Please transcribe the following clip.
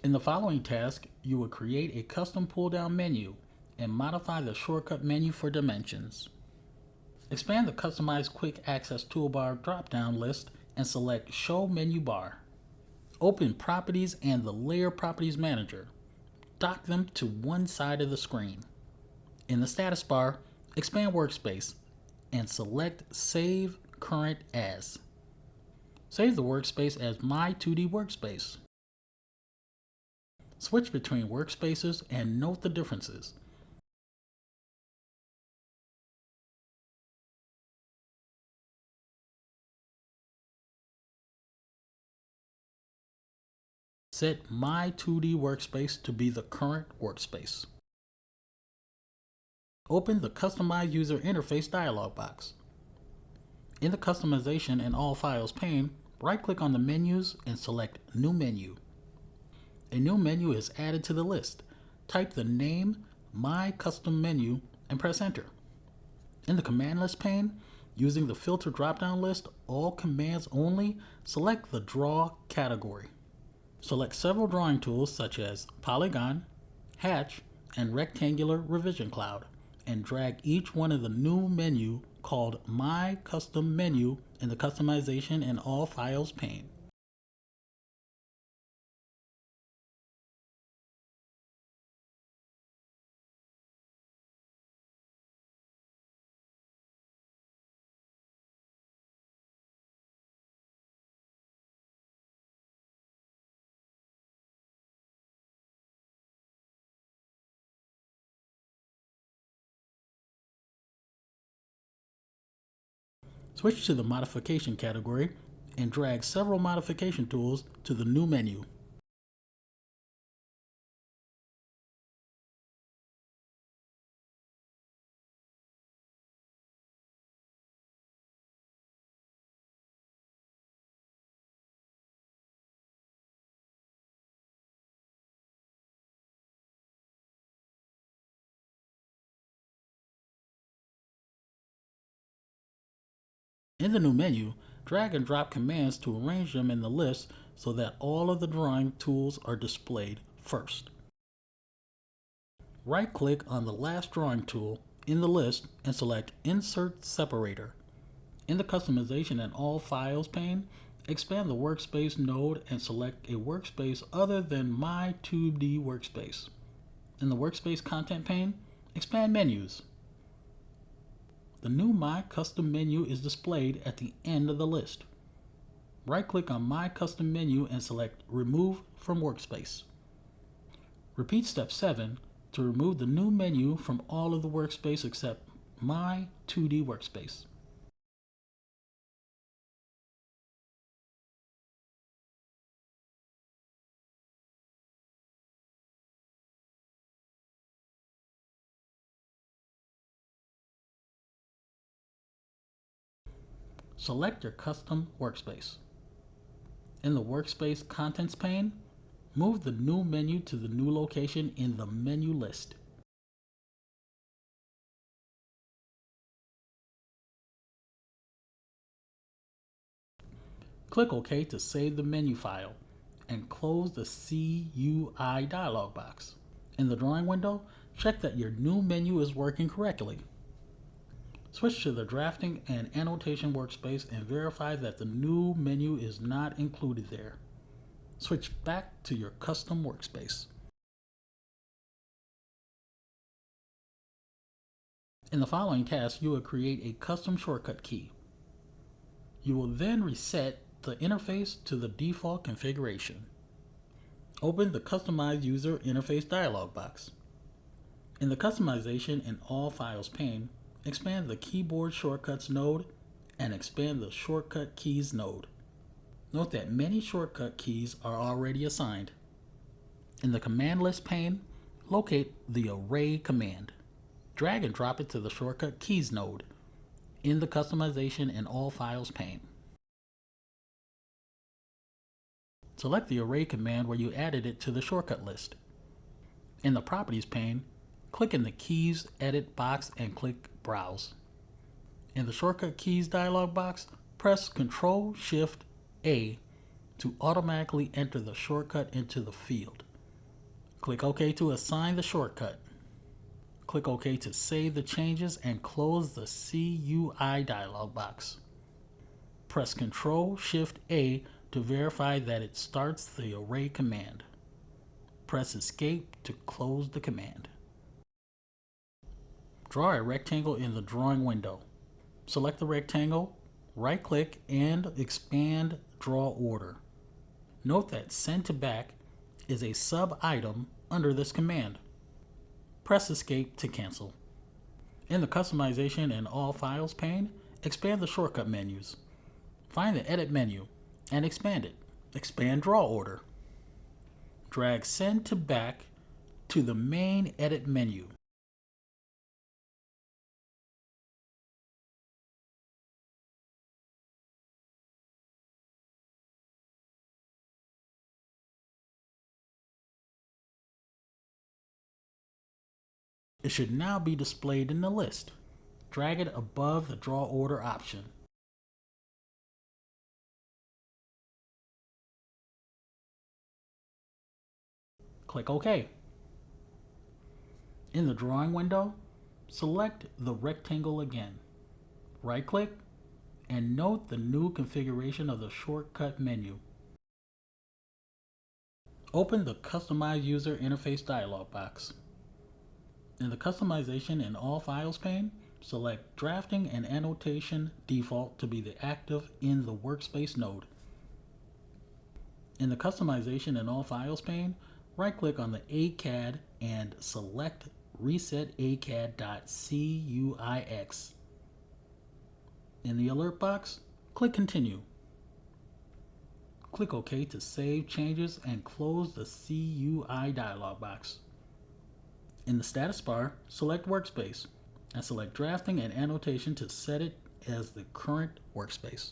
In the following task, you will create a custom pull-down menu and modify the shortcut menu for dimensions. Expand the Customize Quick Access Toolbar drop-down list and select Show Menu Bar. Open Properties and the Layer Properties Manager. Dock them to one side of the screen. In the status bar, expand Workspace and select Save Current As. Save the workspace as My 2D Workspace. Switch between workspaces and note the differences. Set My 2D Workspace to be the current workspace. Open the Customize User Interface dialog box. In the Customization and All Files pane, right-click on the menus and select New Menu. A new menu is added to the list. Type the name My Custom Menu and press Enter. In the Command List pane, using the Filter drop-down list, All Commands Only, select the Draw category. Select several drawing tools such as Polygon, Hatch, and Rectangular Revision Cloud, and drag each one of the new menu called My Custom Menu in the Customization and All Files pane. Switch to the Modification category and drag several modification tools to the new menu. In the new menu, drag and drop commands to arrange them in the list so that all of the drawing tools are displayed first. Right-click on the last drawing tool in the list and select Insert Separator. In the Customization and All Files pane, expand the Workspace node and select a workspace other than My 2D Workspace. In the Workspace Content pane, expand Menus. The new My Custom Menu is displayed at the end of the list. Right-click on My Custom Menu and select Remove from Workspace. Repeat step 7 to remove the new menu from all of the workspace except My 2D Workspace. Select your custom workspace. In the Workspace Contents pane, move the new menu to the new location in the menu list. Click OK to save the menu file and close the CUI dialog box. In the drawing window, check that your new menu is working correctly. Switch to the Drafting and Annotation workspace and verify that the new menu is not included there. Switch back to your custom workspace. In the following task, you will create a custom shortcut key. You will then reset the interface to the default configuration. Open the Customize User Interface dialog box. In the Customization and All Files pane, expand the Keyboard Shortcuts node and expand the Shortcut Keys node. Note that many shortcut keys are already assigned. In the Command List pane, locate the Array command. Drag and drop it to the Shortcut Keys node in the Customization and All Files pane. Select the Array command where you added it to the shortcut list. In the Properties pane, click in the Keys Edit box and click Browse. In the Shortcut Keys dialog box, press Ctrl-Shift-A to automatically enter the shortcut into the field. Click OK to assign the shortcut. Click OK to save the changes and close the CUI dialog box. Press Ctrl-Shift-A to verify that it starts the array command. Press Escape to close the command. Draw a rectangle in the drawing window. Select the rectangle, right-click, and expand Draw Order. Note that Send to Back is a sub-item under this command. Press Escape to cancel. In the Customization and All Files pane, expand the shortcut menus. Find the Edit menu and expand it. Expand Draw Order. Drag Send to Back to the main Edit menu. It should now be displayed in the list. Drag it above the Draw Order option. Click OK. In the drawing window, select the rectangle again. Right-click and note the new configuration of the shortcut menu. Open the Customize User Interface dialog box. In the Customization and All Files pane, select Drafting and Annotation Default to be the active in the Workspace node. In the Customization and All Files pane, right-click on the AutoCAD and select Reset AutoCAD.cuix. In the alert box, click Continue. Click OK to save changes and close the CUI dialog box. In the status bar, select Workspace and select Drafting and Annotation to set it as the current workspace.